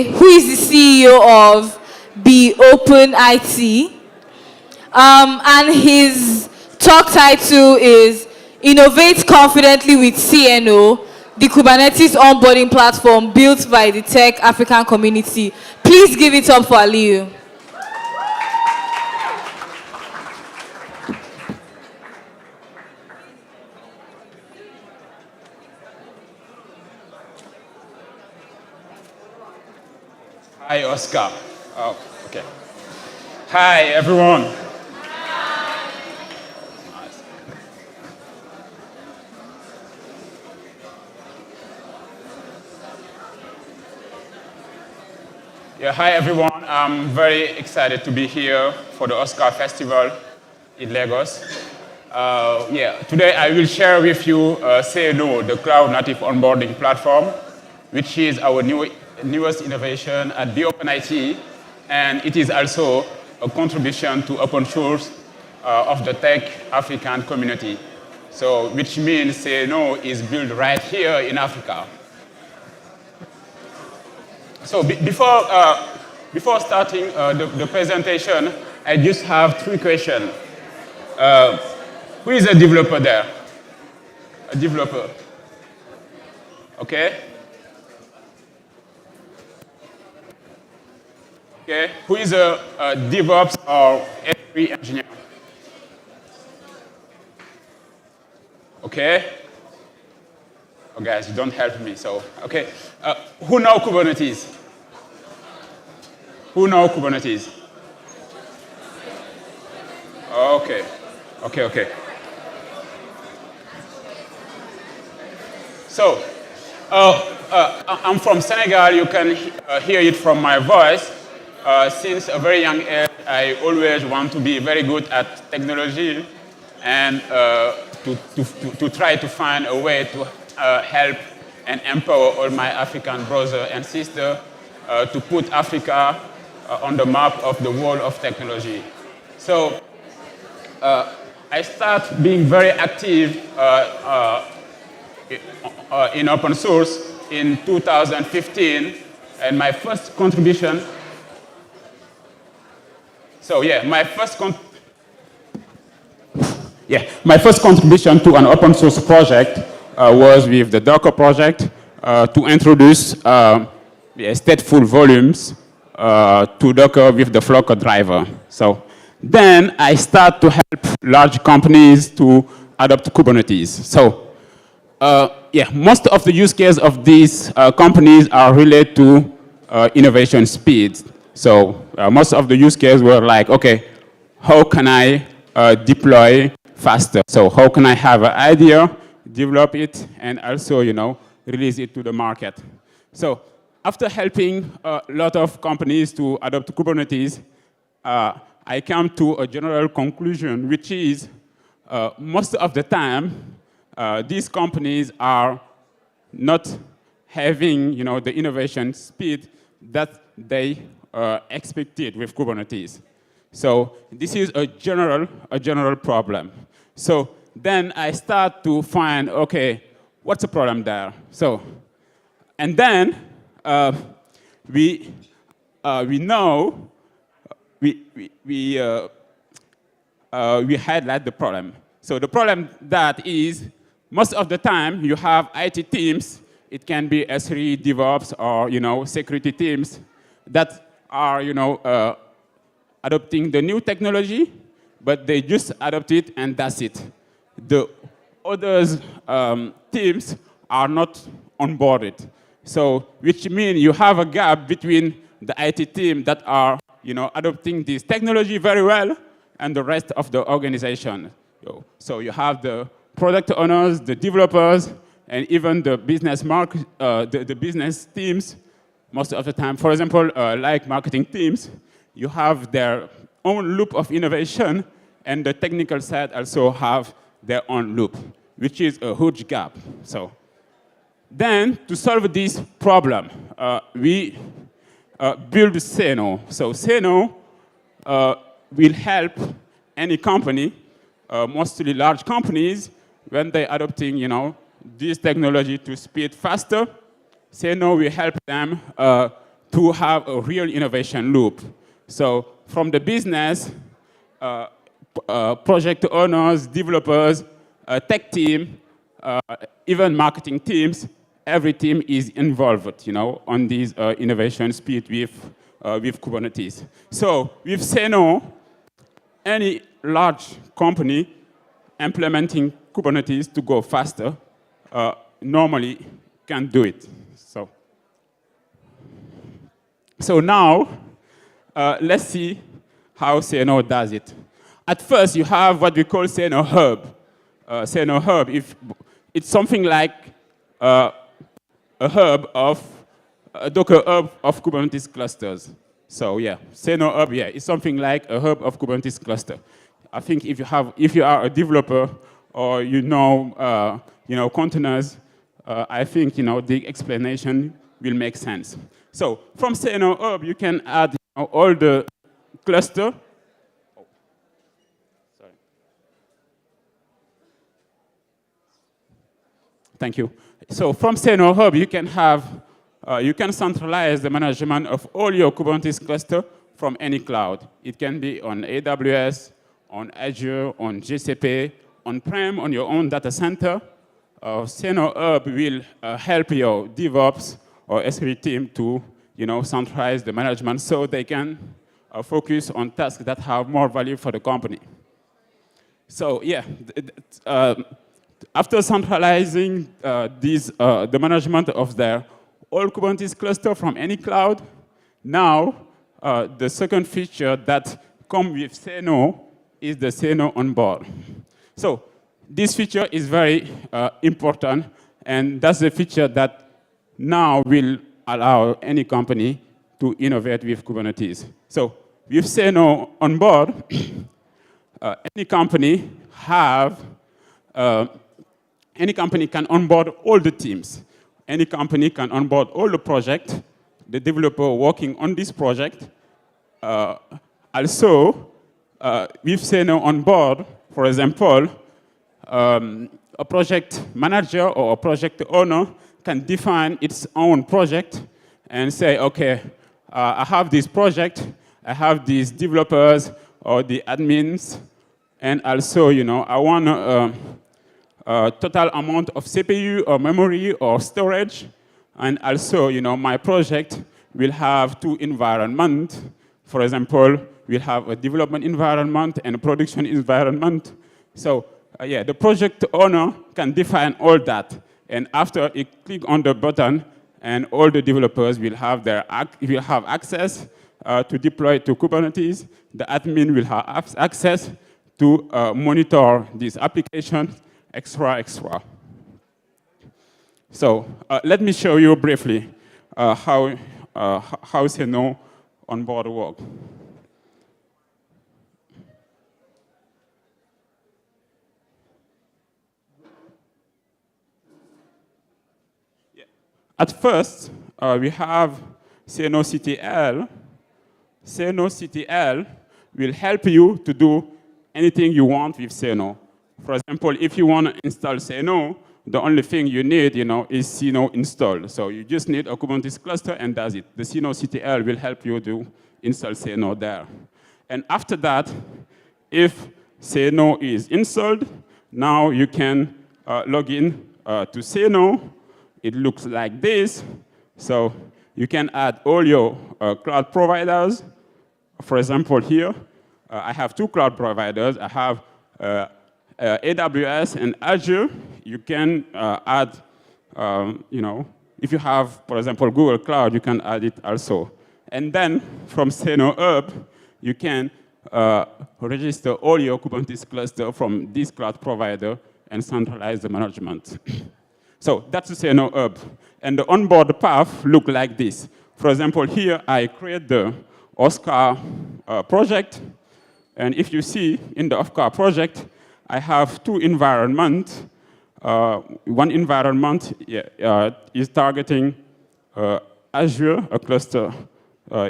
who is the CEO of Be Open IT. And his talk title is Innovate Confidently with CNO, the Kubernetes onboarding platform built by the tech African community. Please give it up for Aliyu. Hi, Oscar. Oh, okay. Hi, everyone. Nice. Yeah, hi, everyone. I'm very excited to be here for the OSCA Festival in Lagos. Today I will share with you CNO, the Cloud Native Onboarding Platform, which is our newest innovation at the Open IT, and it is also a contribution to open source of the tech African community. So, which means CNO is built right here in Africa. So before starting the presentation, I just have 3 questions. Who is a developer there? A developer. Okay. Okay. Who is a DevOps or S3 engineer? Okay. Oh, guys, you don't help me. So, okay. Who know Kubernetes? Who know Kubernetes? Okay. Okay. So, I'm from Senegal. You can hear it from my voice. Since a very young age, I always want to be very good at technology and to try to find a way to help and empower all my African brothers and sisters to put Africa on the map of the world of technology. So I start being very active in open source in 2015, and my first contribution. So my first contribution to an open source project was with the Docker project to introduce stateful volumes to Docker with the Flocker driver. So then I start to help large companies to adopt Kubernetes. So most of the use cases of these companies are related to innovation speed. So most of the use cases were like, okay, how can I deploy faster? So how can I have an idea, develop it, and also, release it to the market? So after helping a lot of companies to adopt Kubernetes, I come to a general conclusion, which is most of the time, these companies are not having, the innovation speed that they expected with Kubernetes. So this is a general problem. So then I start to find, okay, what's the problem there? So, and then we know we highlight the problem. So the problem that is most of the time you have IT teams. It can be S3 DevOps or security teams that are adopting the new technology, but they just adopt it and that's it. The others teams are not onboarded. So which means you have a gap between the IT team that are adopting this technology very well and the rest of the organization. So you have the product owners, the developers, and even the business the business teams. Most of the time, for example, like marketing teams, you have their own loop of innovation, and the technical side also have their own loop, which is a huge gap. So then, to solve this problem, we build CNO. So CNO will help any company, mostly large companies, when they're adopting, this technology to speed faster. CNO will help them to have a real innovation loop. So from the business, project owners, developers, tech team, even marketing teams, every team is involved, on this innovation speed with Kubernetes. So with Seno, any large company implementing Kubernetes to go faster normally can do it. So now, let's see how Seno does it. At first, you have what we call Seno Hub. Seno Hub, it's something like a hub of a Docker hub of Kubernetes clusters. So yeah, Seno Hub, yeah, it's something like a hub of Kubernetes cluster. I think if you are a developer or you know containers, I think the explanation will make sense. So from Seno Hub, you can add all the cluster. Oh, sorry. Thank you. So from Seno Hub, you can centralize the management of all your Kubernetes cluster from any cloud. It can be on AWS, on Azure, on GCP, on-prem, on your own data center. Seno Hub will help your DevOps or SRE team to centralize the management so they can focus on tasks that have more value for the company. So yeah, after centralizing the management of their all Kubernetes cluster from any cloud, now the second feature that comes with Seno is the Seno onboard. So this feature is very important, and that's the feature that now will allow any company to innovate with Kubernetes. So with Seno onboard, any company can onboard all the teams. Any company can onboard all the projects, the developer working on this project. Also, with Seno onboard, for example, a project manager or a project owner can define its own project and say, okay, I have this project, I have these developers or the admins, and also, I want a total amount of CPU or memory or storage, and also, my project will have two environments. For example, we'll have a development environment and a production environment. So, yeah, the project owner can define all that. And after you click on the button, and all the developers will have access to deploy to Kubernetes. The admin will have access to monitor this application, extra. So let me show you briefly how Seno onboard works. At first, we have Seno CTL. Seno CTL will help you to do anything you want with Seno. For example, if you want to install Seno, the only thing you need, is Seno install. So you just need a Kubernetes cluster and that's it. The Seno CTL will help you to install Seno there. And after that, if Seno is installed, now you can log in to Seno. It looks like this. So you can add all your cloud providers. For example, here, I have two cloud providers. I have AWS and Azure. You can add, if you have, for example, Google Cloud, you can add it also. And then from Seno Hub, you can register all your Kubernetes cluster from this cloud provider and centralize the management. So that's the Seno Hub. And the onboard path look like this. For example, here I create the OSCA project. And if you see in the OSCA project, I have two environments. One environment is targeting Azure, a cluster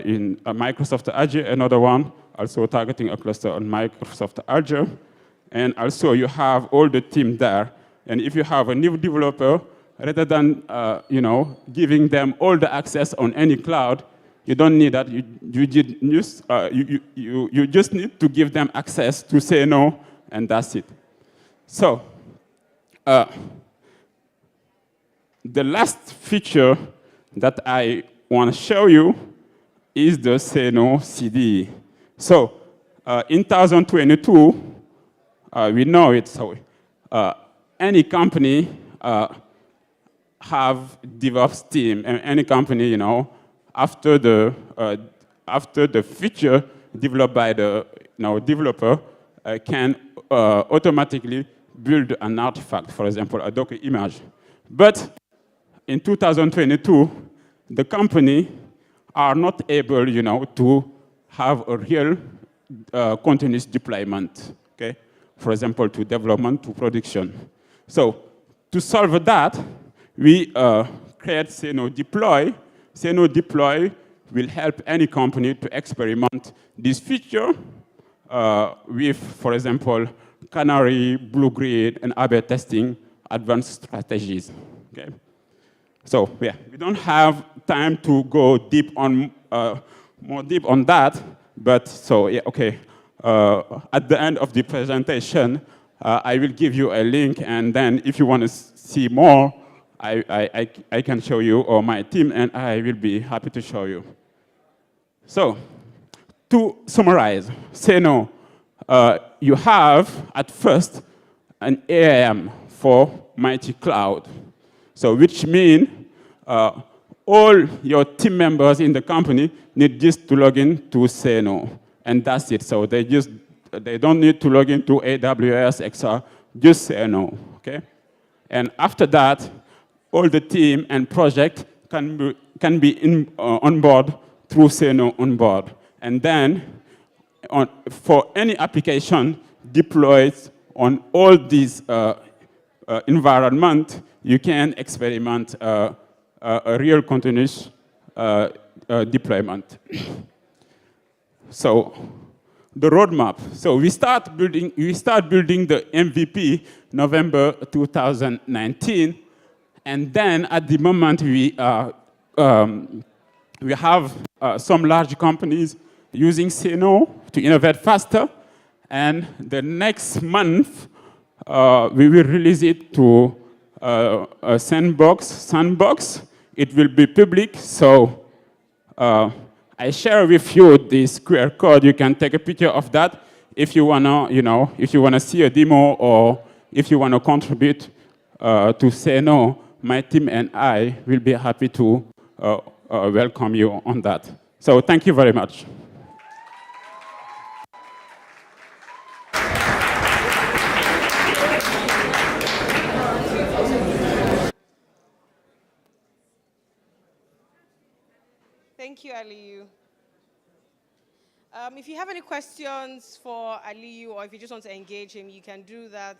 in Microsoft Azure. Another one also targeting a cluster on Microsoft Azure. And also you have all the team there. And if you have a new developer, rather than giving them all the access on any cloud, You don't need that. You just need to give them access to say no, and that's it. So, the last feature that I want to show you is the Say No CD. So, in 2022, we know it. So, any company have DevOps team, and any company, after the feature developed by the developer can automatically build an artifact, for example, a Docker image. But in 2022, the company are not able, to have a real continuous deployment, okay? For example, to development, to production. So to solve that, we create Say No Deploy. Say No Deploy will help any company to experiment this feature with, for example, Canary, Blue Grid, and A/B testing advanced strategies. Okay? So yeah, we don't have time to go deep on more deep on that, but so yeah, okay. At the end of the presentation, I will give you a link, and then if you want to see more, I can show you, or my team and I will be happy to show you. So, to summarize, Say No, you have at first an AIM for Mighty Cloud. So, which means all your team members in the company need just to log in to Say No, and that's it. So they don't need to log into AWS, XR, just Say No, okay? And after that, all the team and project can be on board through Say No on board. And then, for any application deployed on all these environment, you can experiment a real continuous deployment. So, the roadmap. So we start building the MVP November 2019, and then at the moment we have some large companies using Say No to innovate faster, and the next month we will release it to a sandbox. It will be public, so I share with you this QR code. You can take a picture of that if you wanna, if you wanna see a demo, or if you wanna contribute to Say No. My team and I will be happy to welcome you on that. So thank you very much. Thank you, Aliyu. If you have any questions for Aliyu, or if you just want to engage him, you can do that,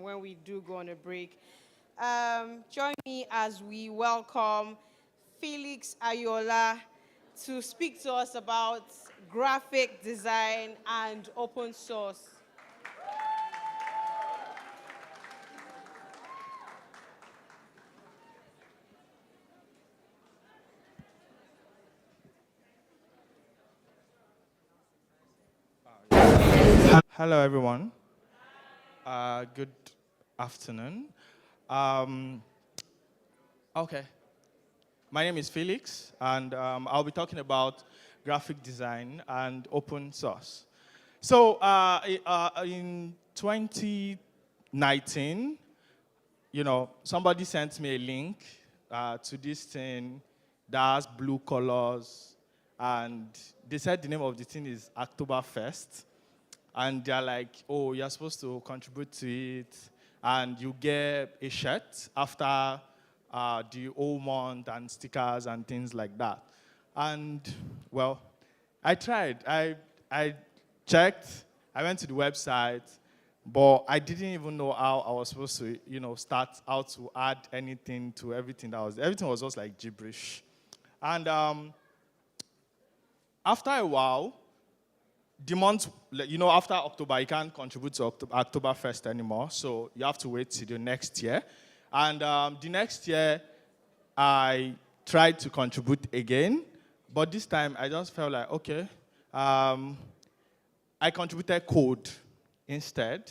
when we do go on a break. Join me as we welcome Felix Ayola to speak to us about graphic design and open source. Hello, everyone. Good afternoon. Okay. My name is Felix, and I'll be talking about graphic design and open source. So in 2019, somebody sent me a link to this thing that has blue colors, and they said the name of the thing is Oktoberfest. And they're like, oh, you're supposed to contribute to it, and you get a shirt after the whole month, and stickers and things like that. And, well, I tried. I checked. I went to the website, but I didn't even know how I was supposed to, start how to add anything to everything that was there. Everything was just like gibberish. And after a while, the month, after October, you can't contribute to Oktoberfest anymore, so you have to wait till the next year. And the next year, I tried to contribute again, But this time, I just felt like, okay, I contributed code instead,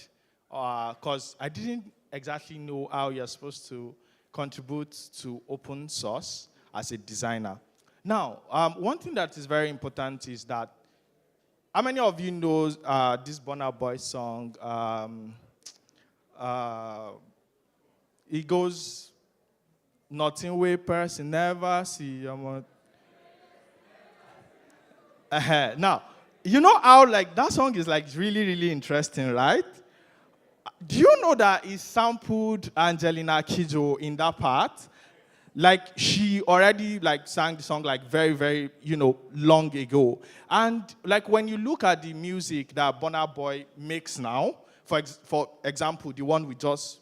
because I didn't exactly know how you're supposed to contribute to open source as a designer. Now, one thing that is very important is that, how many of you know this Burna Boy song? It goes, nothing way person never see. Now, you know how like that song is like really, really interesting, right? Do you know that he sampled Angelina Kidjo in that part? Like she already like sang the song like very, very, long ago. And like when you look at the music that Burna Boy makes now, for example, the one we just,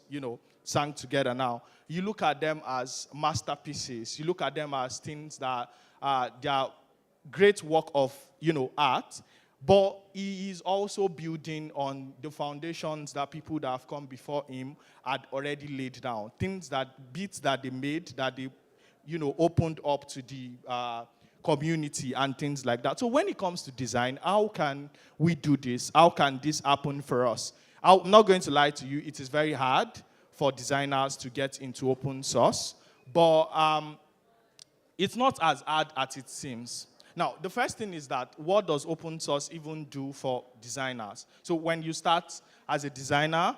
sang together now, you look at them as masterpieces. You look at them as things that they are great work of, art, but he is also building on the foundations that people that have come before him had already laid down. Beats that they made, that they, opened up to the community and things like that. So when it comes to design, how can we do this? How can this happen for us? I'm not going to lie to you, it is very hard for designers to get into open source, but it's not as hard as it seems. Now, the first thing is that what does open source even do for designers? So when you start as a designer,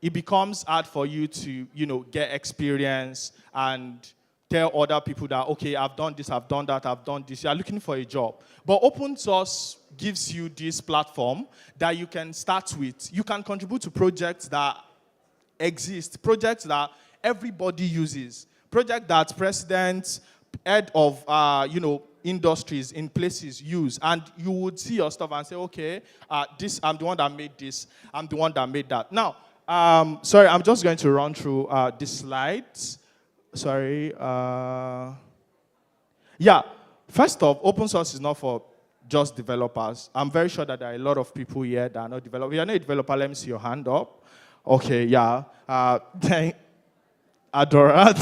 it becomes hard for you to, get experience and tell other people that, okay, I've done this, I've done that, I've done this. You're looking for a job. But open source gives you this platform that you can start with. You can contribute to projects that exist, projects that everybody uses, projects that presidents, head of, industries in places use, and you would see your stuff and say, okay, I'm the one that made this, I'm the one that made that. Now, sorry, I'm just going to run through the slides. Sorry. Yeah, first off, open source is not for just developers. I'm very sure that there are a lot of people here that are not developers. If you're not a developer, let me see your hand up. Okay, yeah. Adorat.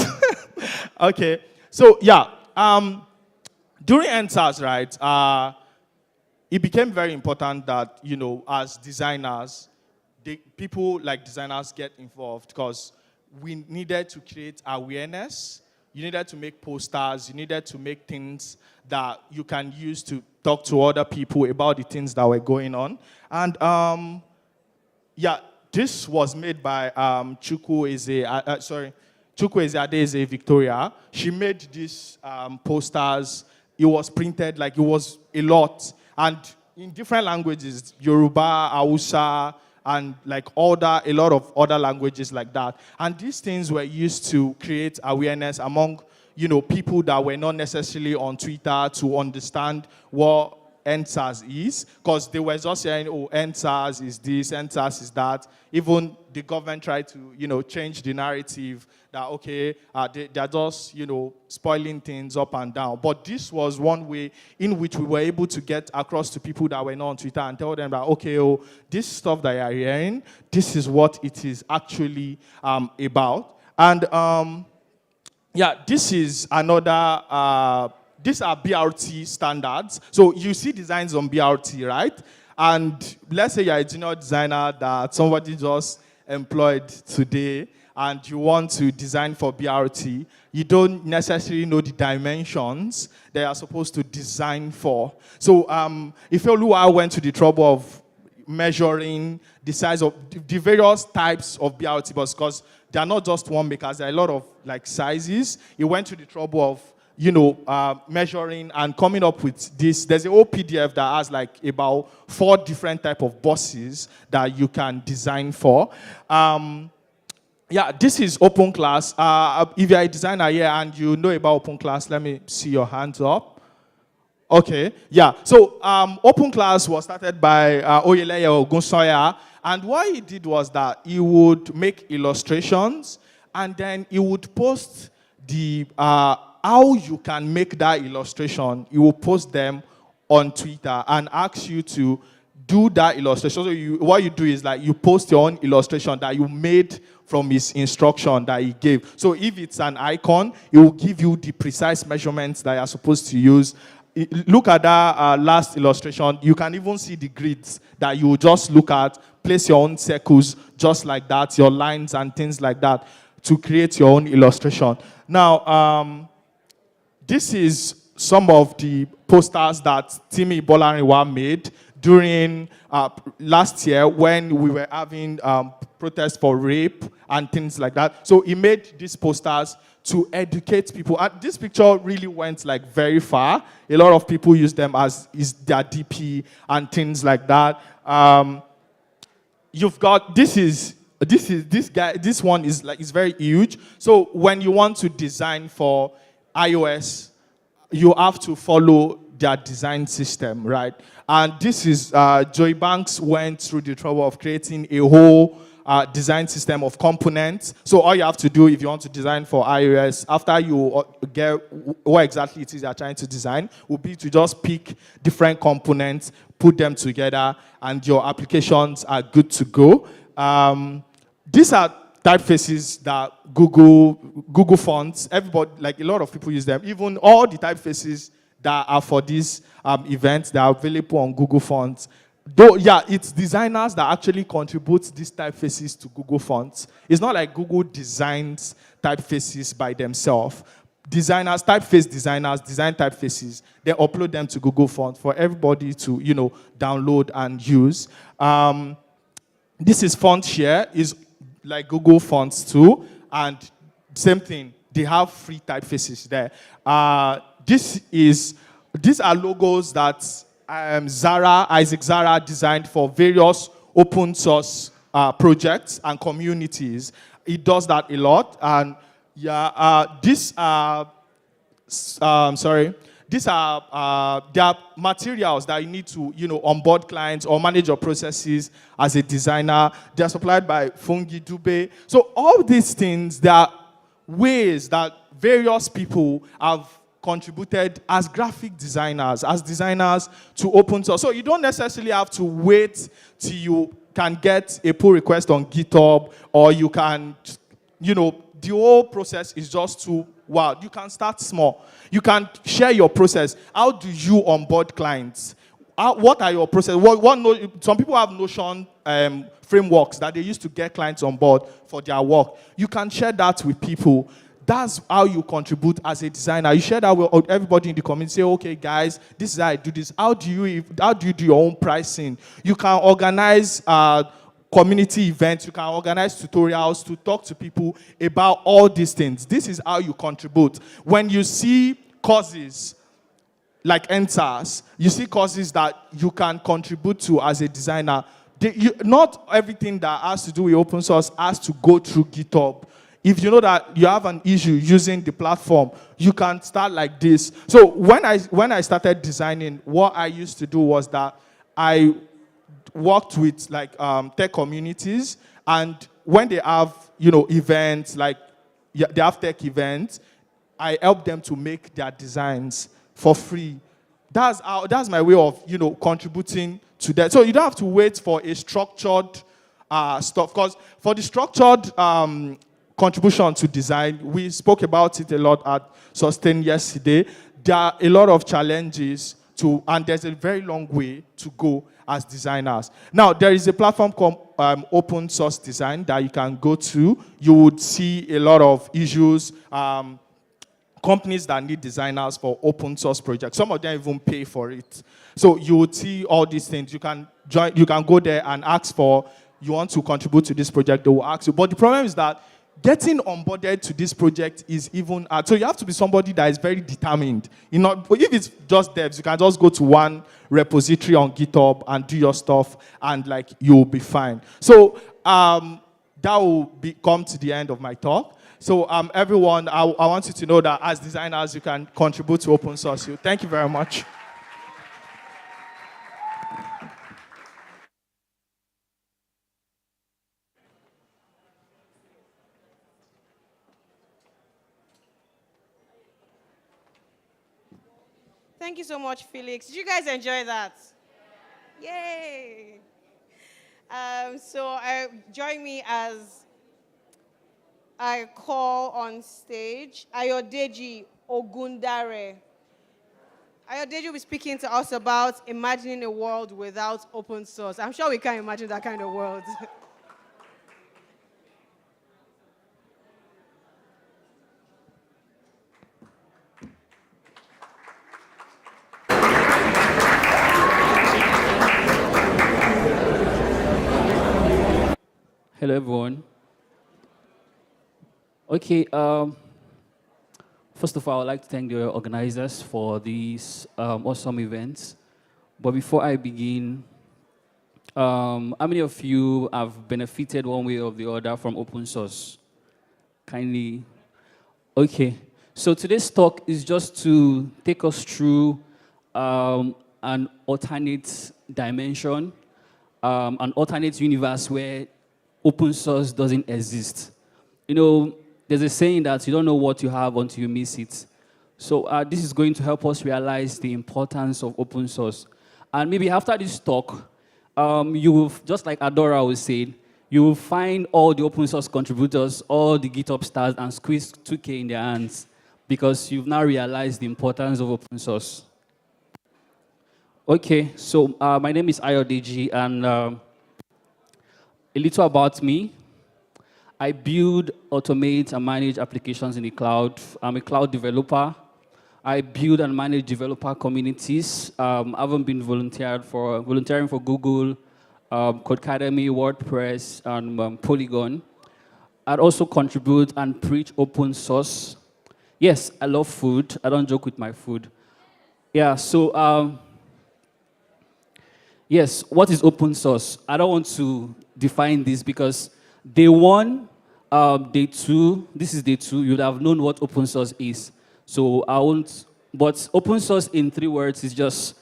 Okay, so yeah. During NSAS, right, it became very important that, as designers, people like designers get involved because we needed to create awareness. You needed to make posters. You needed to make things that you can use to talk to other people about the things that were going on. And, yeah, this was made by Chukwueze Adeze Victoria. She made these posters. It was printed, like it was a lot. And in different languages, Yoruba, Hausa, and like a lot of other languages like that. And these things were used to create awareness among, people that were not necessarily on Twitter to understand what NSAS is, because they were just saying, oh, NSAS is this, NSAS is that. Even the government tried to, change the narrative that, okay, they're just, spoiling things up and down. But this was one way in which we were able to get across to people that were not on Twitter and tell them that, okay, oh, this stuff that you're hearing, this is what it is actually about. And, yeah, this is another... these are BRT standards. So you see designs on BRT, right? And let's say you're a junior designer that somebody just employed today and you want to design for BRT. You don't necessarily know the dimensions they are supposed to design for. So if Oluwa went to the trouble of measuring the size of the various types of BRT buses, because they are not just one makers, there are a lot of like sizes. He went to the trouble of measuring and coming up with this. There's a whole PDF that has like about 4 different types of buses that you can design for. Yeah, this is open class. If you're a designer here and you know about open class, let me see your hands up. Okay, yeah. So open class was started by Oyeleye Ogunsoya, and what he did was that he would make illustrations and then he would post the how you can make that illustration. He will post them on Twitter and ask you to do that illustration. So what you do is like you post your own illustration that you made from his instruction that he gave. So if it's an icon, it will give you the precise measurements that you're supposed to use. Look at that last illustration. You can even see the grids that you just look at, place your own circles just like that, your lines and things like that to create your own illustration. Now, this is some of the posters that Timi Bolariwa made during last year when we were having protests for rape and things like that. So he made these posters to educate people. And this picture really went like very far. A lot of people use them as is their DP and things like that. You've got this one is like is very huge. So when you want to design for iOS, you have to follow their design system, right? And this is Joy Banks went through the trouble of creating a whole design system of components. So all you have to do if you want to design for iOS, after you get what exactly it is you're trying to design, will be to just pick different components, put them together, and your applications are good to go. These are typefaces that Google fonts, everybody, like a lot of people use them. Even all the typefaces that are for these events, that are available on Google fonts. Though, yeah, it's designers that actually contribute these typefaces to Google fonts. It's not like Google designs typefaces by themselves. Designers, typeface designers, design typefaces, they upload them to Google fonts for everybody to, download and use. This is font share, is like Google fonts too, and same thing, they have free typefaces there. These are logos that Isaac Zara designed for various open source projects and communities. It does that a lot, and these are there are materials that you need to, onboard clients or manage your processes as a designer. They're supplied by Fungi Dube. So all these things, there are ways that various people have contributed as graphic designers, as designers to open source. So you don't necessarily have to wait till you can get a pull request on GitHub, or you can, the whole process is just too wild. You can start small. You can share your process. How do you onboard clients? What are your process? Some people have Notion frameworks that they use to get clients on board for their work. You can share that with people. That's how you contribute as a designer. You share that with everybody in the community. Say, okay, guys, this is how I do this. How do you do your own pricing? You can organize community events. You can organize tutorials to talk to people about all these things. This is how you contribute. When you see causes like NSAS, you see causes that you can contribute to as a designer. Not everything that has to do with open source has to go through GitHub. If you know that you have an issue using the platform, you can start like this. So when I started designing, what I used to do was that I worked with like tech communities, and when they have events, like they have tech events, I help them to make their designs for free. That's my way of contributing to that. So you don't have to wait for a structured stuff, because for the structured contribution to design, we spoke about it a lot at Sustain yesterday. There are a lot of challenges and there's a very long way to go as designers. Now, there is a platform called Open Source Design that you can go to. You would see a lot of issues, companies that need designers for open source projects. Some of them even pay for it. So you would see all these things. You can go there and ask you want to contribute to this project, they will ask you. But the problem is that getting onboarded to this project is even hard. So you have to be somebody that is very determined. If it's just devs, you can just go to one repository on GitHub and do your stuff, and you'll be fine. So that will come to the end of my talk. So everyone, I want you to know that as designers, you can contribute to open source. Thank you very much. Thank you so much, Felix. Did you guys enjoy that? Yay! Join me as I call on stage Ayodeji Ogundare. Ayodeji will be speaking to us about imagining a world without open source. I'm sure we can't imagine that kind of world. Hello, everyone. Okay, first of all, I'd like to thank the organizers for these awesome events. But before I begin, how many of you have benefited one way or the other from open source? Kindly. Okay, so today's talk is just to take us through an alternate dimension, an alternate universe where open source doesn't exist. You know, there's a saying that you don't know what you have until you miss it. So this is going to help us realize the importance of open source. And maybe after this talk, you will, just like Adora was saying, you will find all the open source contributors, all the GitHub stars, and squeeze 2K in their hands because you've now realized the importance of open source. Okay, so my name is Ayodeji, and a little about me. I build, automate, and manage applications in the cloud. I'm a cloud developer. I build and manage developer communities. I haven't been volunteering for Google, Codecademy, WordPress, and Polygon. I'd also contribute and preach open source. Yes, I love food. I don't joke with my food. Yeah, so yes, what is open source? I don't want to define this because day one, day two, this is day two, you'd have known what open source is. So I won't, but open source in 3 words is just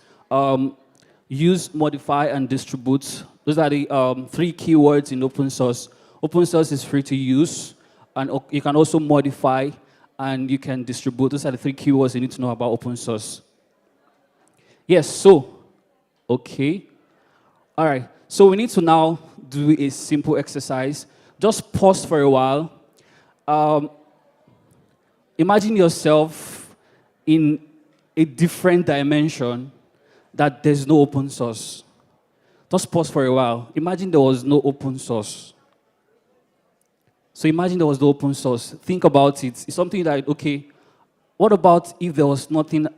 use, modify, and distribute. Those are the 3 keywords in open source. Open source is free to use, and you can also modify, and you can distribute. Those are the 3 keywords you need to know about open source. Yes, so, okay. All right, so we need to now do a simple exercise. Just pause for a while. Imagine yourself in a different dimension that there's no open source. Just pause for a while. Imagine there was no open source. So imagine there was no open source. Think about it. It's something like, okay, what about if there was nothing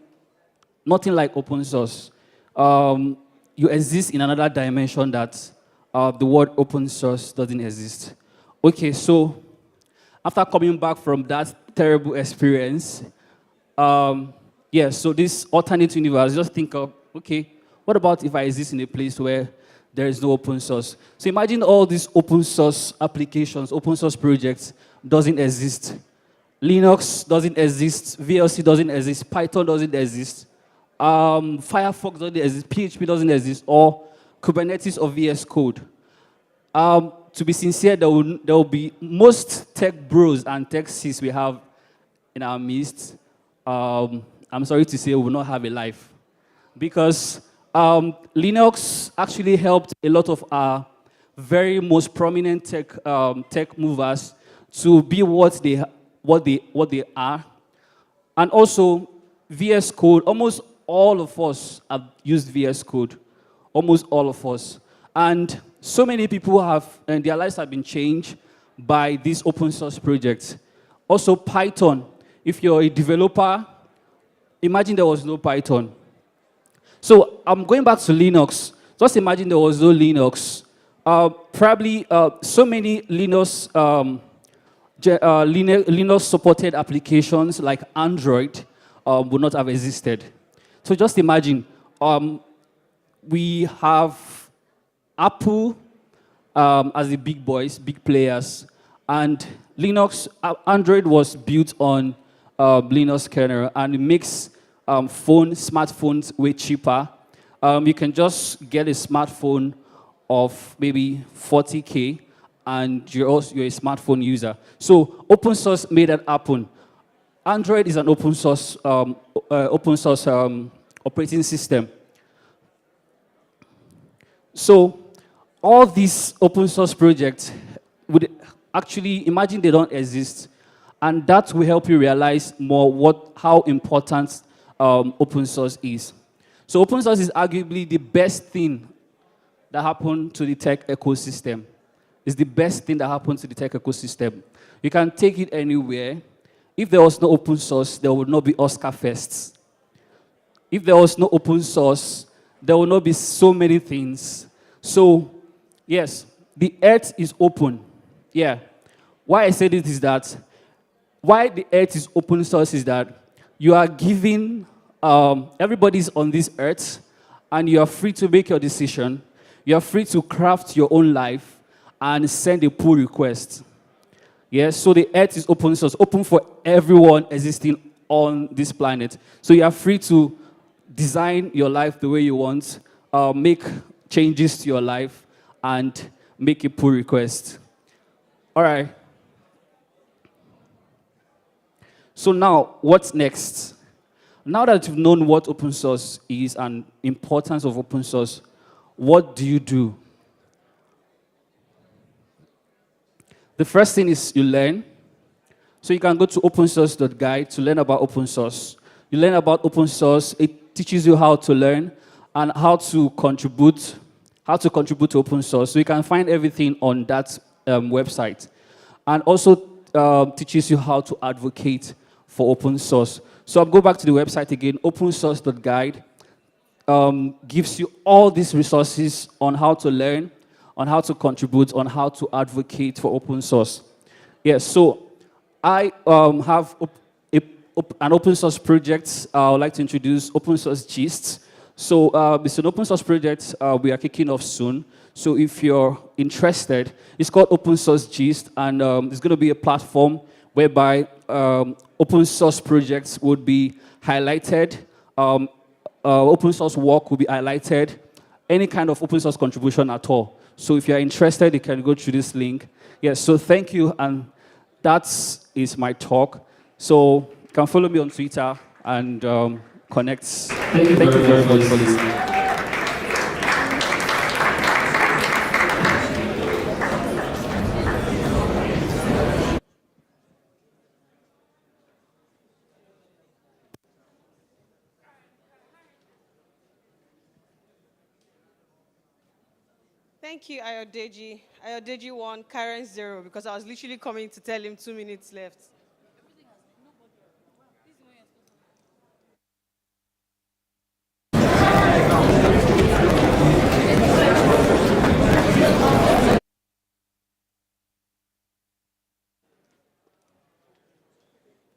like open source? You exist in another dimension that the word open source doesn't exist. Okay, so after coming back from that terrible experience, so this alternate universe, just think of, okay, what about if I exist in a place where there is no open source? So imagine all these open source applications, open source projects doesn't exist. Linux doesn't exist, VLC doesn't exist, Python doesn't exist, Firefox doesn't exist, PHP doesn't exist, or Kubernetes or VS Code. To be sincere, there will be most tech bros and tech sis we have in our midst. I'm sorry to say, we will not have a life. Because Linux actually helped a lot of our very most prominent tech movers to be what they are. And also, VS Code, almost all of us have used VS Code. Almost all of us. And so many people and their lives have been changed by these open source projects. Also, Python. If you're a developer, imagine there was no Python. So I'm going back to Linux. Just imagine there was no Linux. Probably so many Linux supported applications like Android would not have existed. So just imagine, we have Apple as the big boys, big players, and Android was built on Linux kernel, and it makes smartphones way cheaper. You can just get a smartphone of maybe 40K, and you're a smartphone user. So open source made that happen. Android is an open source operating system. So all these open source projects would actually imagine they don't exist, and that will help you realize more how important open source is. So open source is arguably the best thing that happened to the tech ecosystem. It's the best thing that happened to the tech ecosystem. You can take it anywhere. If there was no open source, there would not be OSCA fests. If there was no open source, there would not be so many things. So, yes, the earth is open. Yeah. Why I say this is that, why the earth is open source is that you are giving, everybody's on this earth, and you are free to make your decision. You are free to craft your own life and send a pull request. Yes, so the earth is open source, open for everyone existing on this planet. So you are free to design your life the way you want, make changes to your life, and make a pull request. All right. So now, what's next? Now that you've known what open source is and importance of open source, what do you do? The first thing is you learn. So you can go to opensource.guide to learn about open source. You learn about open source. It teaches you how to learn and how to contribute to open source. So you can find everything on that website. And also teaches you how to advocate for open source. So I'll go back to the website again, opensource.guide. Gives you all these resources on how to learn, on how to contribute, on how to advocate for open source. Yes, so I have an open source project I would like to introduce, Open Source Gist. So it's an open source project we are kicking off soon. So if you're interested, it's called Open Source Gist, and it's going to be a platform whereby open source projects would be highlighted, open source work will be highlighted, any kind of open source contribution at all. So if you're interested, you can go through this link. Yes, so thank you, and that is my talk. So you can follow me on Twitter and connect. Thank you very much for listening. Thank you, Ayodeji. Ayodeji 1, Karen 0, because I was literally coming to tell him 2 minutes left.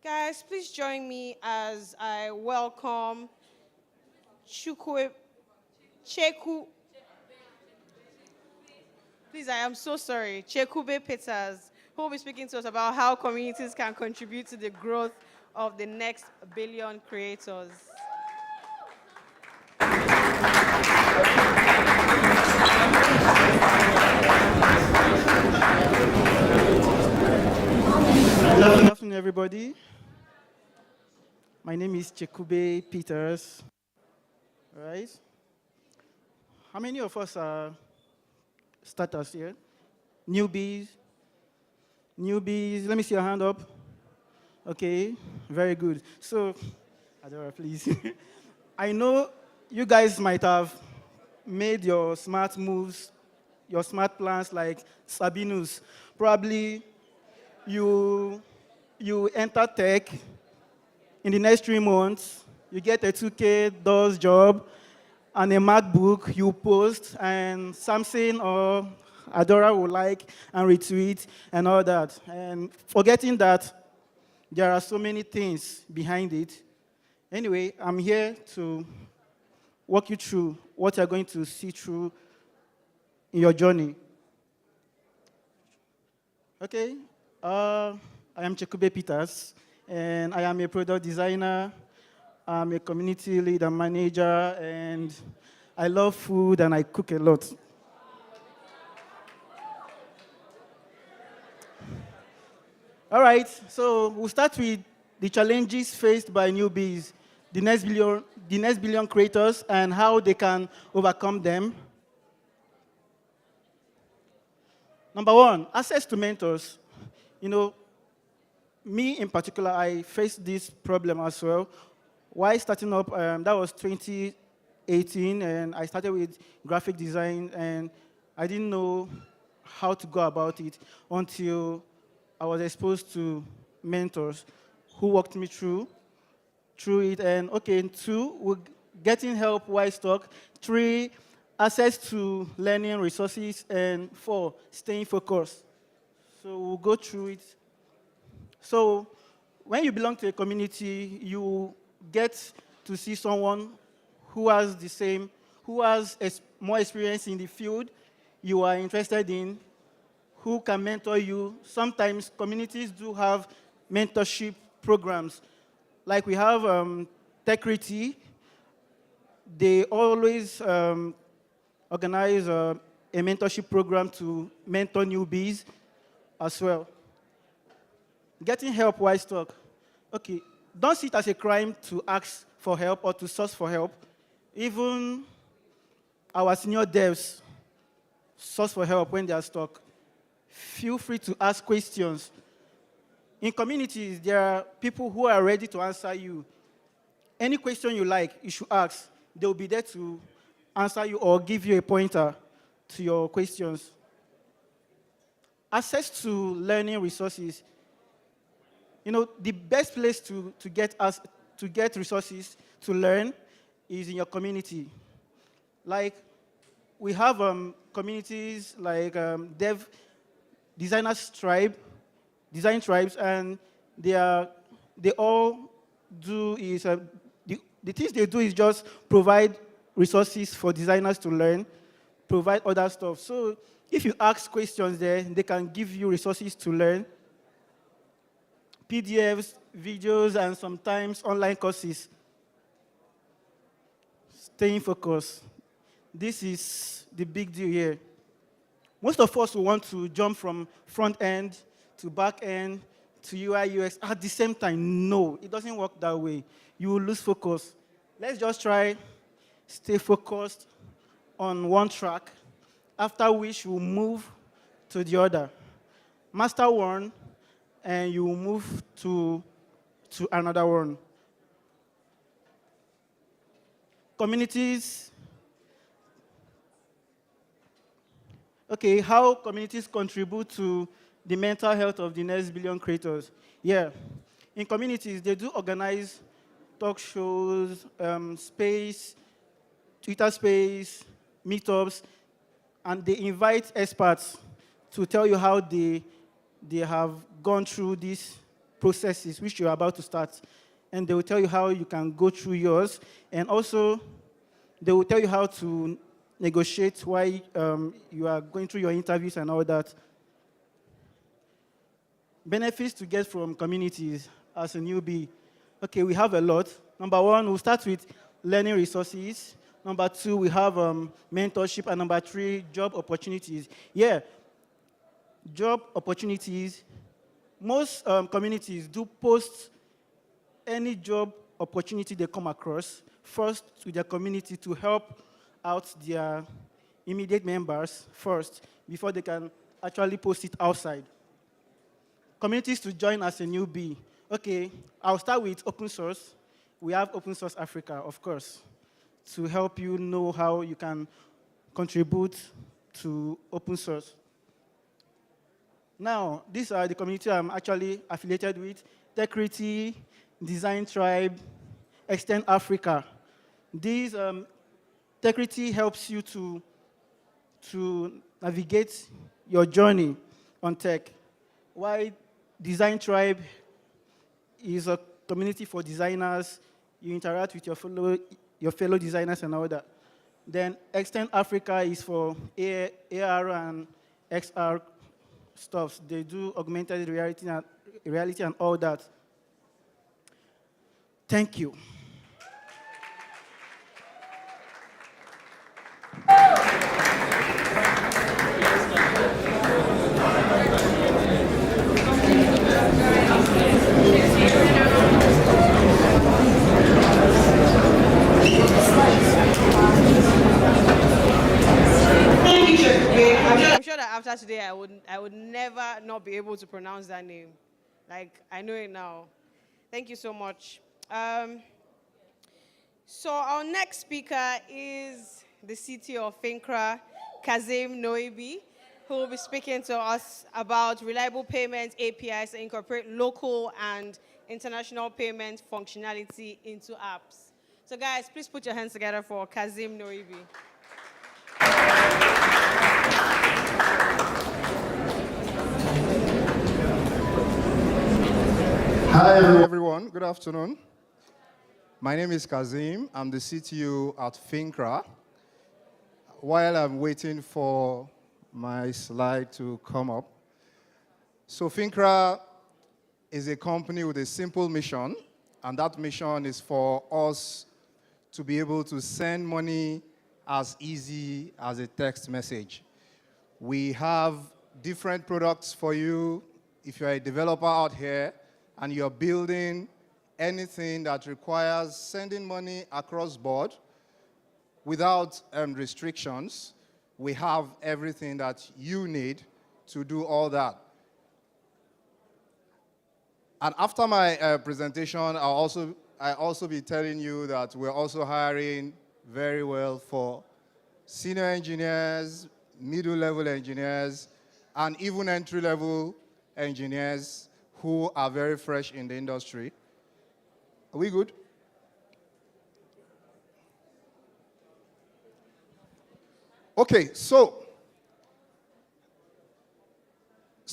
Guys, please join me as I welcome Cheku. Please, I am so sorry. Chekube Peters, who will be speaking to us about how communities can contribute to the growth of the next billion creators. Good afternoon, everybody. My name is Chekube Peters. All right. How many of us are starters here? Newbies? Newbies, let me see your hand up. Okay, very good. So, Adora, please. I know you guys might have made your smart moves, your smart plans like Sabinus. Probably you enter tech. In the next 3 months, you get a 2K doors job and a MacBook you post, and Samson or Adora will like and retweet and all that. And forgetting that there are so many things behind it. Anyway, I'm here to walk you through what you're going to see through in your journey. Okay, I am Chekube Peters, and I am a product designer. I'm a community lead and manager, and I love food and I cook a lot. All right, so we'll start with the challenges faced by newbies, the next billion creators, and how they can overcome them. Number one, access to mentors. You know, me in particular, I faced this problem as well. Why starting up, that was 2018, and I started with graphic design, and I didn't know how to go about it until I was exposed to mentors who walked me through it. And okay, two, getting help while stuck. Three, access to learning resources. And four, staying focused. So we'll go through it. So when you belong to a community, you get to see someone who has more experience in the field you are interested in, who can mentor you. Sometimes communities do have mentorship programs. Like we have Techrity. They always organize a mentorship program to mentor newbies as well. Getting help while stuck. Okay, don't see it as a crime to ask for help or to source for help. Even our senior devs source for help when they are stuck. Feel free to ask questions. In communities, there are people who are ready to answer you. Any question you like, you should ask. They will be there to answer you or give you a pointer to your questions. Access to learning resources. You know, the best place to get resources to learn is in your community. Like, we have communities like designers tribe, design tribes, and they all do is the things they do is just provide resources for designers to learn, provide other stuff. So if you ask questions there, they can give you resources to learn. PDFs, videos, and sometimes online courses. Staying focused. This is the big deal here. Most of us will want to jump from front end to back end to UI, UX at the same time. No, it doesn't work that way. You will lose focus. Let's just try stay focused on one track, after which we'll move to the other. Master one, and you will move to another one. Communities. Okay, how communities contribute to the mental health of the next billion creators. Yeah, in communities, they do organize talk shows, space, Twitter space, meetups, and they invite experts to tell you how they have gone through these processes, which you're about to start. And they will tell you how you can go through yours. And also, they will tell you how to negotiate while you are going through your interviews and all that. Benefits to get from communities as a newbie. Okay, we have a lot. Number one, we'll start with learning resources. Number two, we have mentorship. And number three, job opportunities. Yeah, job opportunities. Most communities do post any job opportunity they come across first to their community to help out their immediate members first before they can actually post it outside. Communities to join as a newbie. Okay, I'll start with open source. We have Open Source Africa, of course, to help you know how you can contribute to open source. Now, these are the community I'm actually affiliated with. Techrity, Design Tribe, Extend Africa. These Techrity helps you to navigate your journey on tech. While Design Tribe is a community for designers, you interact with your fellow designers and all that. Then Extend Africa is for AR and XR stuff. They do augmented reality and all that. Thank you. I'm sure that after after today, I would never not be able to pronounce that name. Like, I know it now. Thank you so much. So our next speaker is the CTO of FINCRA, Kazim Noibi, who will be speaking to us about reliable payments APIs that incorporate local and international payment functionality into apps. So guys, please put your hands together for Kazim Noibi. Hi everyone, good afternoon. My name is Kazim. I'm the CTO at FINCRA. While I'm waiting for my slide to come up. So FINCRA is a company with a simple mission, and that mission is for us to be able to send money as easy as a text message. We have different products for you. If you're a developer out here and you're building anything that requires sending money across board without restrictions, we have everything that you need to do all that. And after my presentation, I'll also be telling you that we're also hiring very well for senior engineers, middle-level engineers, and even entry-level engineers who are very fresh in the industry. Are we good? Okay, so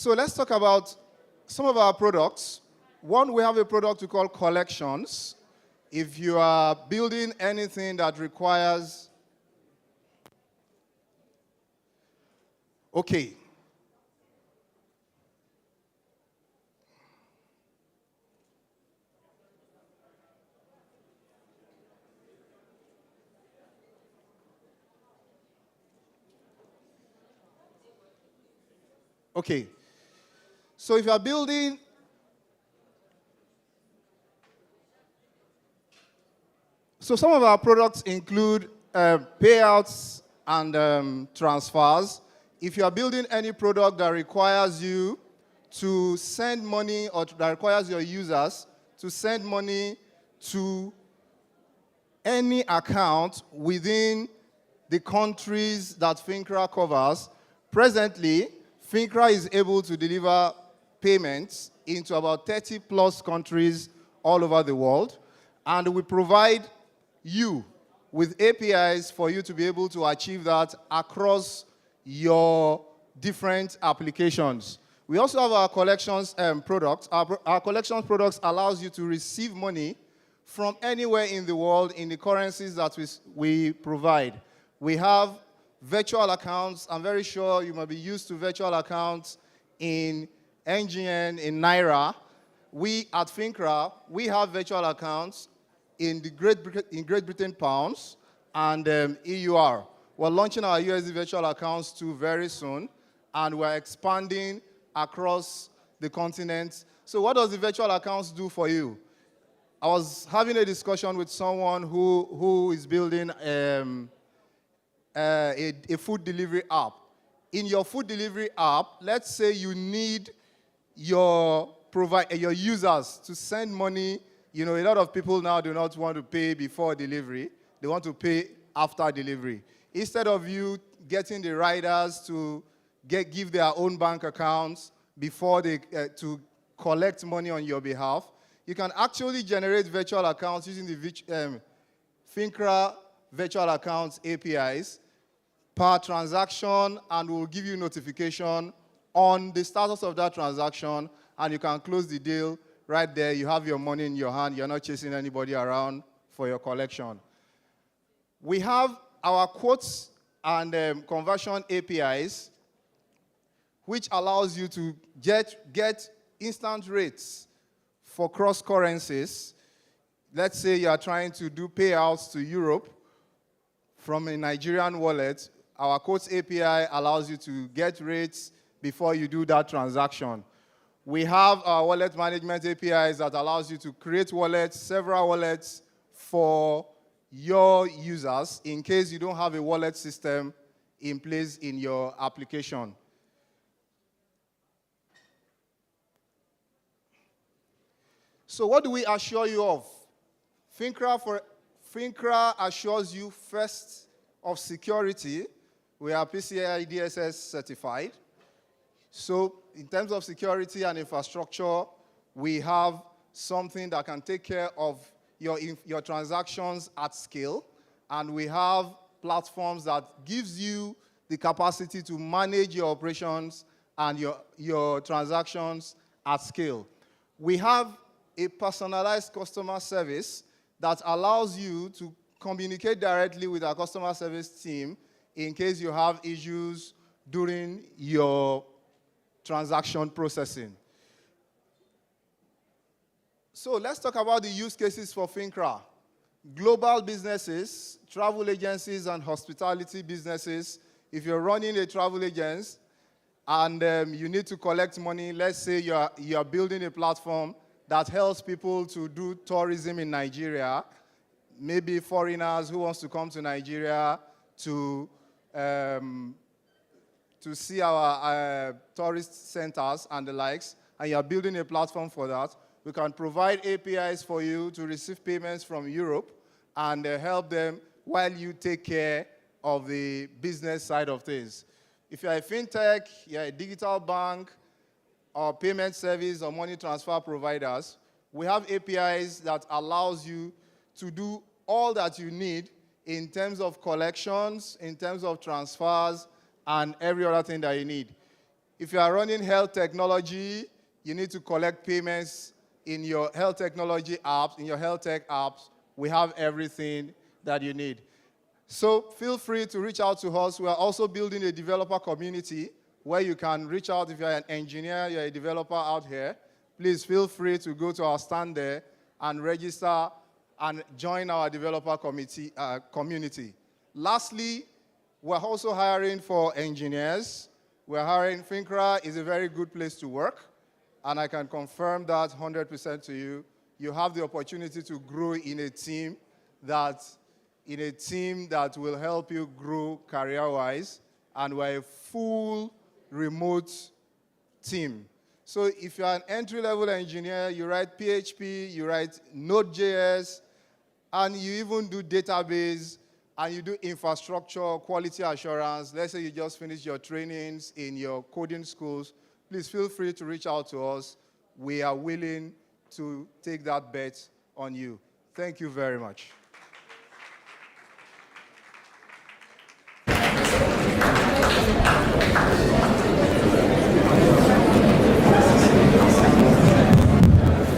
let's talk about some of our products. One, we have a product we call Collections. If you are building anything that requires, okay. Okay, so if you are building so some of our products include payouts and transfers. If you are building any product that requires you to send money or that requires your users to send money to any account within the countries that FINCRA covers, presently, FINCRA is able to deliver payments into about 30 plus countries all over the world, and we provide you with APIs for you to be able to achieve that across your different applications. We also have our collections products. Our collections products allows you to receive money from anywhere in the world in the currencies that we provide. We have virtual accounts. I'm very sure you might be used to virtual accounts in NGN, in Naira. We at FINCRA, we have virtual accounts in Great Britain pounds and EUR. We're launching our USD virtual accounts too very soon, and we're expanding across the continent. So what does the virtual accounts do for you? I was having a discussion with someone who is building a food delivery app. In your food delivery app, let's say you need your users to send money. You know, a lot of people now do not want to pay before delivery. They want to pay after delivery. Instead of you getting the riders to give their own bank accounts before they to collect money on your behalf, you can actually generate virtual accounts using the FINCRA virtual accounts APIs per transaction, and we'll give you notification on the status of that transaction, and you can close the deal right there. You have your money in your hand. You're not chasing anybody around for your collection. We have our quotes and conversion APIs, which allows you to get instant rates for cross currencies. Let's say you are trying to do payouts to Europe from a Nigerian wallet. Our quotes API allows you to get rates before you do that transaction. We have our wallet management APIs that allows you to create wallets, several wallets for your users in case you don't have a wallet system in place in your application. So what do we assure you of? FINCRA assures you first of security. We are PCI DSS certified. So in terms of security and infrastructure, we have something that can take care of your transactions at scale. And we have platforms that gives you the capacity to manage your operations and your transactions at scale. We have a personalized customer service that allows you to communicate directly with our customer service team in case you have issues during your transaction processing. So let's talk about the use cases for FINCRA. Global businesses, travel agencies, and hospitality businesses. If you're running a travel agency and you need to collect money, let's say you're building a platform that helps people to do tourism in Nigeria, maybe foreigners who wants to come to Nigeria to see our tourist centers and the likes, and you're building a platform for that, we can provide APIs for you to receive payments from Europe and help them while you take care of the business side of things. If you're a fintech, you're a digital bank, or payment service or money transfer providers, we have APIs that allows you to do all that you need in terms of collections, in terms of transfers, and every other thing that you need. If you are running health technology, you need to collect payments in your health technology apps, in your health tech apps. We have everything that you need. So feel free to reach out to us. We are also building a developer community where you can reach out if you're an engineer, you're a developer out here. Please feel free to go to our stand there and register and join our developer community. Lastly, we're also hiring for engineers. We're hiring. FINCRA is a very good place to work, and I can confirm that 100% to you. You have the opportunity to grow in a team that will help you grow career-wise, and we're a full remote team. So if you're an entry-level engineer, you write PHP, you write Node.js, and you even do database, and you do infrastructure, quality assurance. Let's say you just finished your trainings in your coding schools. Please feel free to reach out to us. We are willing to take that bet on you. Thank you very much.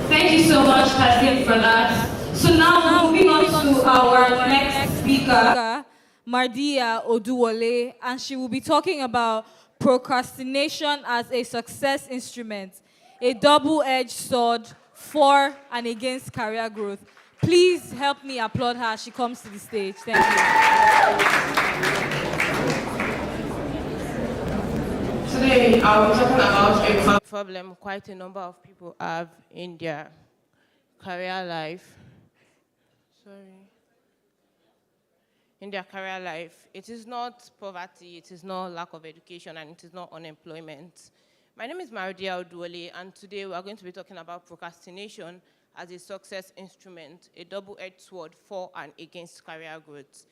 Thank you so much, Kasim, for that. So now moving on to our next speaker, Mardia Oduwole, and she will be talking about procrastination as a success instrument, a double-edged sword for and against career growth. Please help me applaud her as she comes to the stage. Thank you. Today, I'll be talking about a problem quite a number of people have in their career life. In their career life. It is not poverty, it is not lack of education, and it is not unemployment. My name is Maridia Oduwole, and today we are going to be talking about procrastination as a success instrument, a double-edged sword for and against career growth.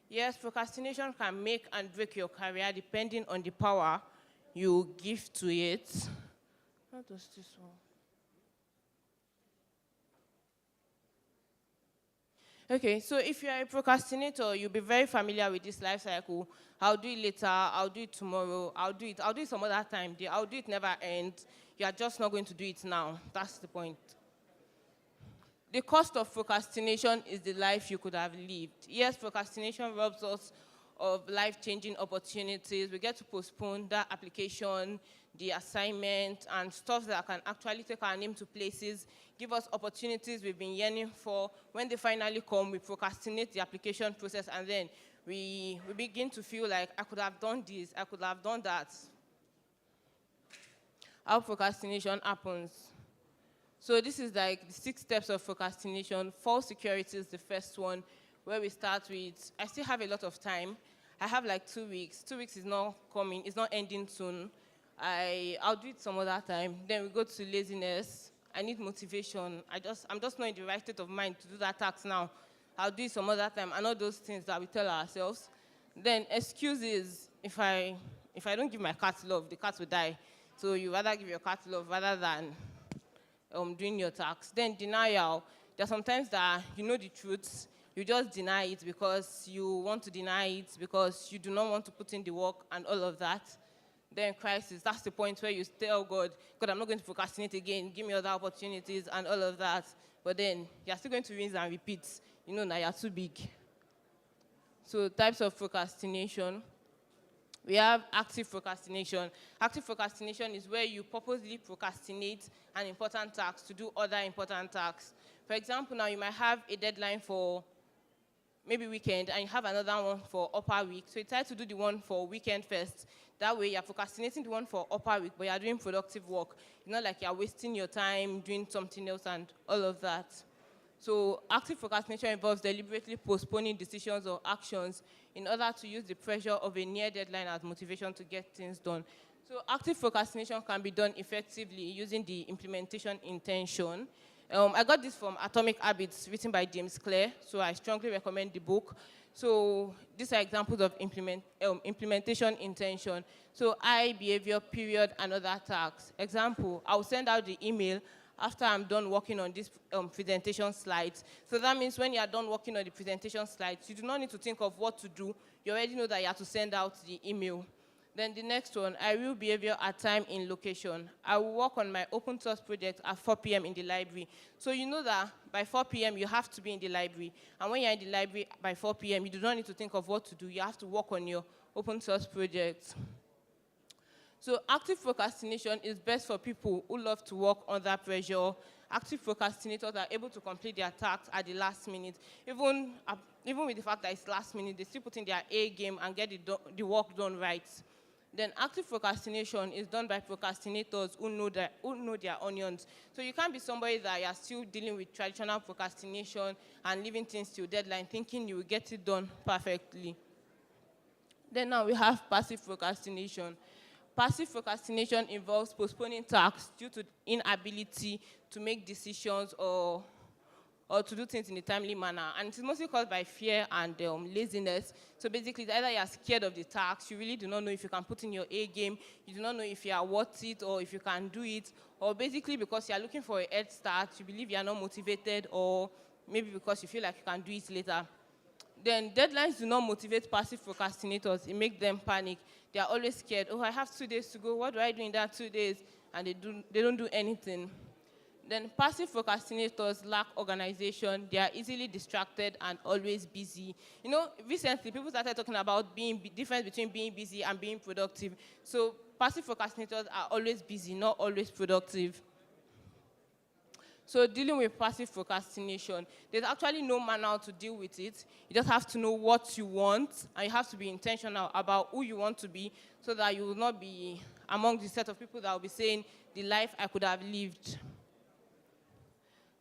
Yes, procrastination can make and break your career depending on the power you give to it. How does this work? Okay, so if you're a procrastinator, you'll be very familiar with this life cycle. I'll do it later, I'll do it tomorrow, I'll do it some other time. The I'll do it never ends. You are just not going to do it now. That's the point. The cost of procrastination is the life you could have lived. Yes, procrastination robs us of life-changing opportunities. We get to postpone that application, the assignment, and stuff that can actually take our name to places, give us opportunities we've been yearning for. When they finally come, we procrastinate the application process, and then we begin to feel like, I could have done this, I could have done that. How procrastination happens. So this is like the 6 steps of procrastination. False security is the first one, where we start with, I still have a lot of time. I have like 2 weeks. 2 weeks is not coming, it's not ending soon. I'll do it some other time. Then we go to laziness. I need motivation. I'm just not in the right state of mind to do that task now. I'll do it some other time, and all those things that we tell ourselves. Then excuses, if I don't give my cat love, the cat will die. So you rather give your cat love rather than doing your tasks. Then denial. There are sometimes that you know the truth, you just deny it because you want to deny it, because you do not want to put in the work and all of that. Then crisis, that's the point where you tell God, God, I'm not going to procrastinate again, give me other opportunities and all of that. But then you're still going to rinse and repeat. You know, now you're too big. So types of procrastination. We have active procrastination. Active procrastination is where you purposely procrastinate an important task to do other important tasks. For example, now you might have a deadline for maybe weekend, and you have another one for upper week. So you try to do the one for weekend first. That way you're procrastinating the one for upper week, but you're doing productive work. It's not like you're wasting your time doing something else and all of that. So active procrastination involves deliberately postponing decisions or actions in order to use the pressure of a near deadline as motivation to get things done. So active procrastination can be done effectively using the implementation intention. I got this from Atomic Habits, written by James Clear, so I strongly recommend the book. So these are examples of implementation intention. So I, behavior, period, and other tasks. Example, I'll send out the email after I'm done working on this presentation slides. So that means when you're done working on the presentation slides, you do not need to think of what to do. You already know that you have to send out the email. Then the next one, I will behavior at time in location. I will work on my open source project at 4 p.m. in the library. So you know that by 4 p.m. you have to be in the library. And when you're in the library by 4 p.m., you do not need to think of what to do. You have to work on your open source project. So active procrastination is best for people who love to work under pressure. Active procrastinators are able to complete their tasks at the last minute. Even with the fact that it's last minute, they still put in their A game and get the work done right. Then active procrastination is done by procrastinators who know their onions. So you can't be somebody that you're still dealing with traditional procrastination and leaving things till deadline, thinking you will get it done perfectly. Then now we have passive procrastination. Passive procrastination involves postponing tasks due to inability to make decisions or to do things in a timely manner. And it's mostly caused by fear and laziness. So basically, it's either you're scared of the task, you really do not know if you can put in your A game, you do not know if you are worth it or if you can do it, or basically because you're looking for a head start, you believe you're not motivated, or maybe because you feel like you can do it later. Then deadlines do not motivate passive procrastinators. It makes them panic. They are always scared. Oh, I have 2 days to go. What do I do in that 2 days? And they don't do anything. Then passive procrastinators lack organization. They are easily distracted and always busy. You know, recently people started talking about the difference between being busy and being productive. So passive procrastinators are always busy, not always productive. So dealing with passive procrastination, there's actually no manual to deal with it. You just have to know what you want, and you have to be intentional about who you want to be so that you will not be among the set of people that will be saying, the life I could have lived.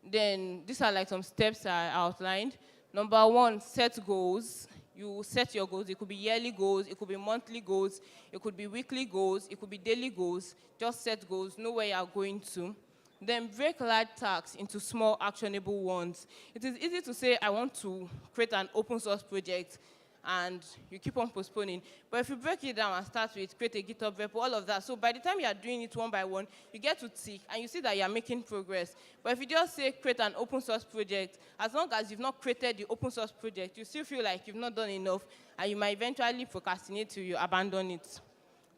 Then these are like some steps I outlined. Number 1, set goals. You set your goals. It could be yearly goals, it could be monthly goals, it could be weekly goals, it could be daily goals. Just set goals, know where you are going to. Then break large tasks into small, actionable ones. It is easy to say, I want to create an open source project, and you keep on postponing. But if you break it down and start with create a GitHub repo, all of that, so by the time you are doing it one by one, you get to tick, and you see that you are making progress. But if you just say create an open source project, as long as you've not created the open source project, you still feel like you've not done enough, and you might eventually procrastinate till you abandon it.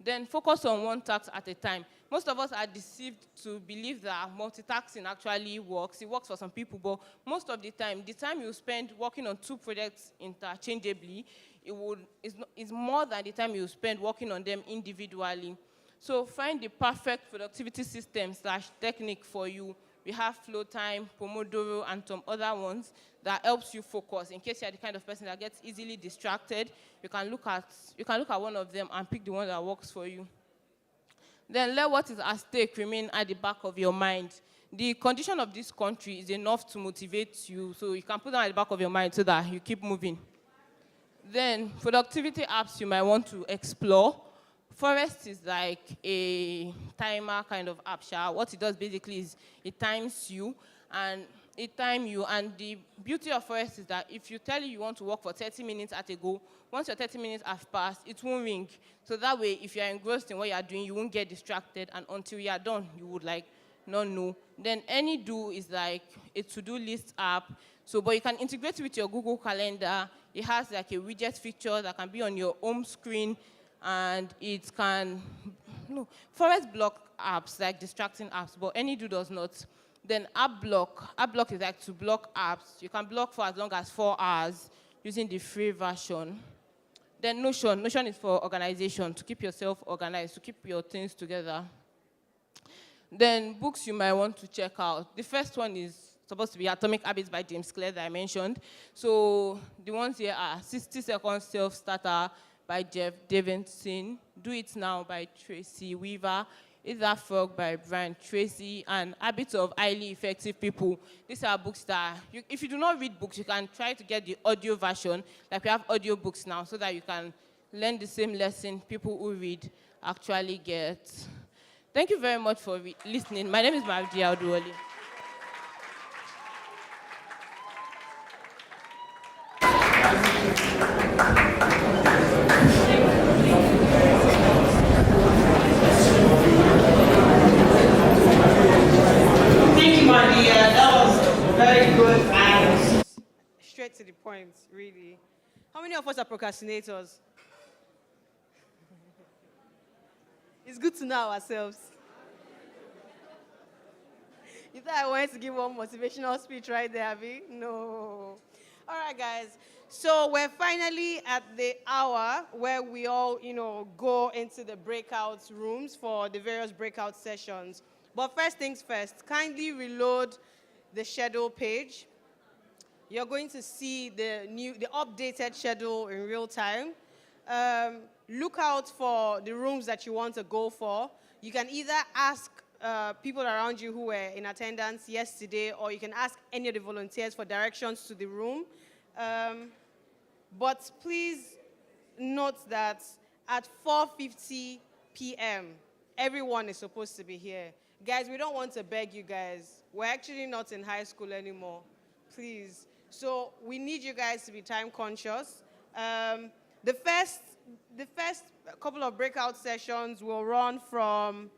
Then focus on one task at a time. Most of us are deceived to believe that multitasking actually works. It works for some people, but most of the time you spend working on 2 projects interchangeably, is more than the time you spend working on them individually. So find the perfect productivity system / technique for you. We have flow time, Pomodoro, and some other ones that helps you focus. In case you're the kind of person that gets easily distracted, you can look at one of them and pick the one that works for you. Then let what is at stake remain at the back of your mind. The condition of this country is enough to motivate you, so you can put that at the back of your mind so that you keep moving. Then productivity apps you might want to explore. Forest is like a timer kind of app. What it does basically is it times you, and the beauty of Forest is that if you tell you want to work for 30 minutes at a go, once your 30 minutes have passed, it won't ring. So that way, if you're engrossed in what you're doing, you won't get distracted, and until you're done, you would like not know. Then Anydo is like a to-do list app. But you can integrate it with your Google Calendar. It has like a widget feature that can be on your home screen, and it can, Forest block apps, like distracting apps, but Anydo does not. Then App block is like to block apps. You can block for as long as 4 hours using the free version. Then Notion is for organization, to keep yourself organized, to keep your things together. Then books you might want to check out. The first one is supposed to be Atomic Habits by James Clear that I mentioned. So the ones here are 60 Second Self-Starter by Jeff Davidson, Do It Now by Tracy Weaver, Is That Frog by Brian Tracy, and Habits of Highly Effective People. These are books that, if you do not read books, you can try to get the audio version, like we have audio books now, so that you can learn the same lesson people who read actually get. Thank you very much for listening. My name is Mardia Oduwole. Thank you, Mardia. That was very good and straight to the point, really. How many of us are procrastinators? It's good to know ourselves. You thought I wanted to give one motivational speech right there, Abby? No. All right, guys. So we're finally at the hour where we all, go into the breakout rooms for the various breakout sessions. But first things first, kindly reload the schedule page. You're going to see the updated schedule in real time. Look out for the rooms that you want to go for. You can either ask people around you who were in attendance yesterday, or you can ask any of the volunteers for directions to the room. But please note that at 4:50 p.m., everyone is supposed to be here. Guys, we don't want to beg you guys. We're actually not in high school anymore. Please. So we need you guys to be time conscious. The first couple of breakout sessions will run from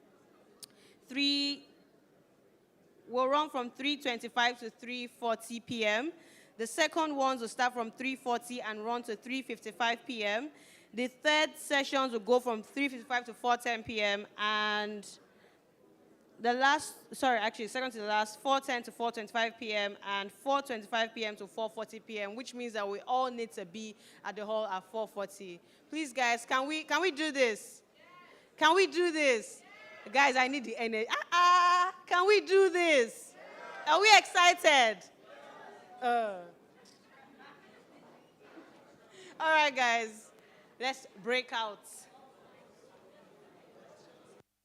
3:25 to 3:40 p.m. The second ones will start from 3:40 and run to 3:55 p.m. The third sessions will go from 3:55 to 4:10 p.m. and second to the last, 4:10 to 4:25 p.m. and 4:25 p.m. to 4:40 p.m., which means that we all need to be at the hall at 4:40. Please, guys, can we do this? Can we do this? Guys, I need the energy. Can we do this? Are we excited? All right, guys, let's break out.